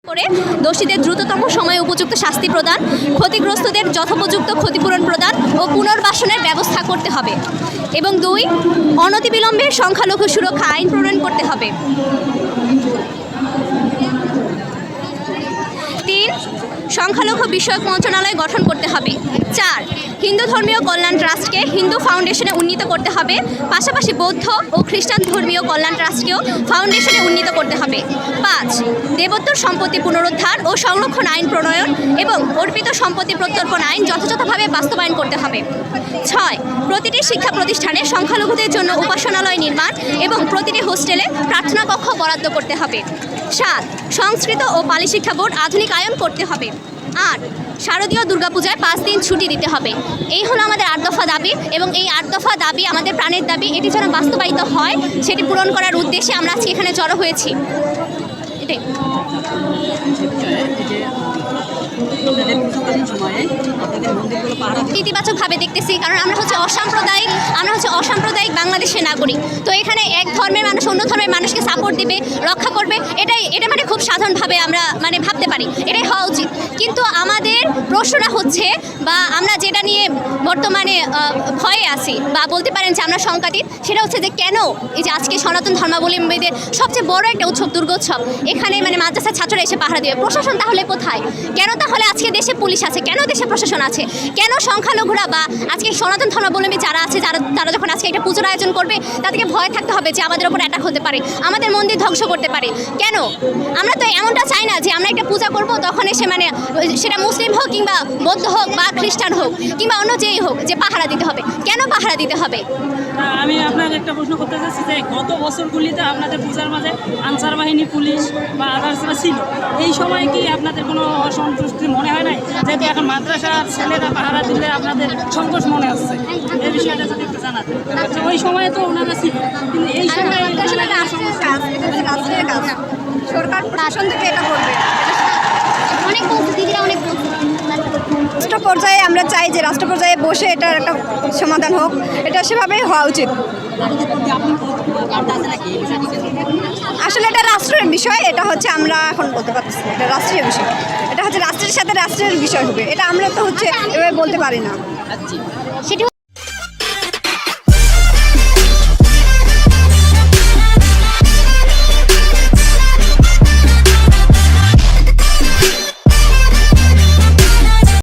করে দোষীদের দ্রুততম সময়ে উপযুক্ত শাস্তি প্রদান, ক্ষতিগ্রস্তদের যথোপযুক্ত ক্ষতিপূরণ প্রদান ও পুনর্বাসনের ব্যবস্থা করতে হবে। এবং 2, অনতিবিলম্বে সংখ্যালঘু সুরক্ষা আইন প্রণয়ন করতে হবে। 3, সংখ্যালঘু বিষয়ক মন্ত্রণালয় গঠন করতে হবে। 4, হিন্দু ধর্মীয় কল্যাণ ট্রাস্টকে হিন্দু ফাউন্ডেশনে উন্নীত করতে হবে, পাশাপাশি বৌদ্ধ ও খ্রিস্টান ধর্মীয় কল্যাণ ট্রাস্টকেও ফাউন্ডেশনে উন্নীত করতে হবে। 5, দেবোত্তর সম্পত্তি পুনরুদ্ধার ও সংরক্ষণ আইন প্রণয়ন এবং অর্পিত সম্পত্তি প্রত্যর্পণ আইন যথাযথভাবে বাস্তবায়ন করতে হবে। 6, প্রতিটি শিক্ষা প্রতিষ্ঠানে সংখ্যালঘুদের জন্য উপাসনালয় নির্মাণ এবং প্রতিটি হোস্টেলে প্রার্থনা কক্ষ বরাদ্দ করতে হবে। 7, সংস্কৃত ও পালি শিক্ষা বোর্ড আধুনিকায়ন করতে হবে। 8, শারদীয় দুর্গাপূজায় 5 দিন ছুটি দিতে হবে। এই হলো আমাদের 8 দফা দাবি এবং এই 8 দফা দাবি আমাদের প্রাণের দাবি। এটি যেন বাস্তবায়িত হয় সেটি পূরণ করার উদ্দেশ্যে আমরা আজকে এখানে জড়ো হয়েছি। এটাই ইতিবাচকভাবে দেখতেছি, কারণ আমরা হচ্ছে অসাম্প্রদায়িক বাংলাদেশের নাগরিক। তো এখানে এক ধর্মের মানুষ অন্য ধর্মের মানুষকে সাপোর্ট দিবে, রক্ষা করবে, এটা মানে খুব সাধারণভাবে আমরা ভাবতে পারি, এটাই হওয়া উচিত। কিন্তু আমাদের প্রশ্নটা হচ্ছে, বা আমরা যেটা নিয়ে বর্তমানে ভয়ে আছি বা বলতে পারেন যে আমরা শঙ্কাতীত, সেটা হচ্ছে যে কেন এই যে আজকে সনাতন ধর্মাবলম্বীদের সবচেয়ে বড় একটা উৎসব দুর্গোৎসব এখানে মাদ্রাসার ছাত্ররা এসে পাহারা দেবে। প্রশাসন তাহলে কোথায়? কেন তাহলে আজকে দেশে পুলিশ আছে? কেন দেশে প্রশাসন আছে? কেন সংখ্যালঘুরা বা আজকে সনাতন ধর্মাবলম্বী যারা আছে তারা যখন আজকে একটা পুজোর আয়োজন করবে তাদেরকে ভয় থাকতে হবে যে আমাদের ওপর অ্যাটাক হতে পারে, আমাদের মন্দির ধ্বংস করতে পারে? কেন? আমরা তো এমনটা চাই না যে আমরা একটা পূজা করব তখন এসে সেটা মুসলিম হোক কিংবা বৌদ্ধ হোক বা খ্রিস্টান হোক কিংবা অন্য যেই হোক যে পাহারা দিতে হবে। কেন পাহারা দিতে হবে? আমি আপনাকে একটা প্রশ্ন করতে চাচ্ছি যে গত বছরগুলিতে আপনাদের পূজার মাঝে আনসার বাহিনী, পুলিশ বা আদার্সরা ছিল, এই সময় কি আপনাদের কোনো অসন্তুষ্টি মনে হয় নাই? যেহেতু এখন মাদ্রাসার ছেলেরা পাহারা দিলে আপনাদের সংকোচ মনে হচ্ছে, এই বিষয়টা যদি একটু জানাতে। ওই সময় তো ওনারা ছিল, কিন্তু এই সময় সরকার প্রশাসন থেকে এটা করবে। অনেক দিদিরা অনেক রাষ্ট্র পর্যায়ে আমরা চাই যে রাষ্ট্র পর্যায়ে বসে এটার একটা সমাধান হোক, এটা সেভাবেই হওয়া উচিত। আসলে এটা রাষ্ট্রের বিষয়, এটা হচ্ছে আমরা এখন বলতে পারতেছি এটা রাষ্ট্রীয় বিষয়, এটা হচ্ছে রাষ্ট্রের সাথে রাষ্ট্রের বিষয় হবে, এটা আমরা তো হচ্ছে এভাবে বলতে পারি না। সেটি